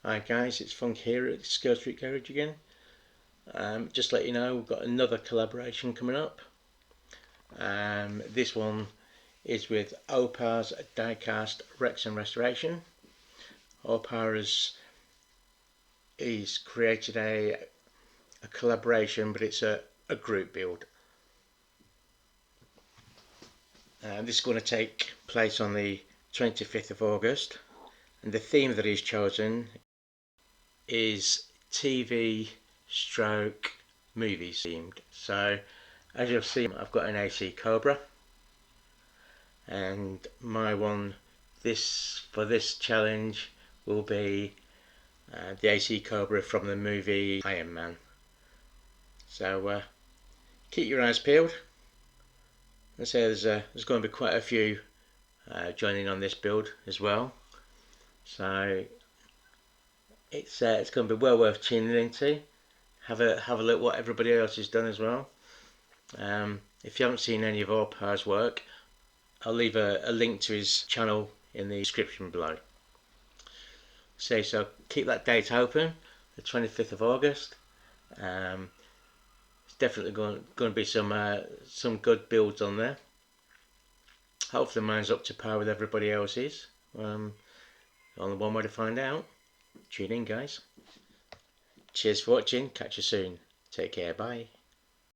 Hi guys, it's Funk here at Skill Street Garage again. Just to let you know, we've got another collaboration coming up. This one is with Opas Diecast Rex and Restoration. Opas is created a collaboration, but it's a group build. This is going to take place on the 25th of August, and the theme that he's chosen is TV stroke movies themed. So as you'll see, I've got an AC Cobra, and my one for this challenge will be the AC Cobra from the movie Iron Man. So keep your eyes peeled. I say there's going to be quite a few joining on this build as well, so it's going to be well worth tuning into. Have a look what everybody else has done as well. If you haven't seen any of Orpar's work, I'll leave a link to his channel in the description below. So keep that date open, the 25th of August. It's definitely going to be some good builds on there. Hopefully mine's up to par with everybody else's. Only one way to find out. Tune in, guys. Cheers for watching. Catch you soon. Take care. Bye.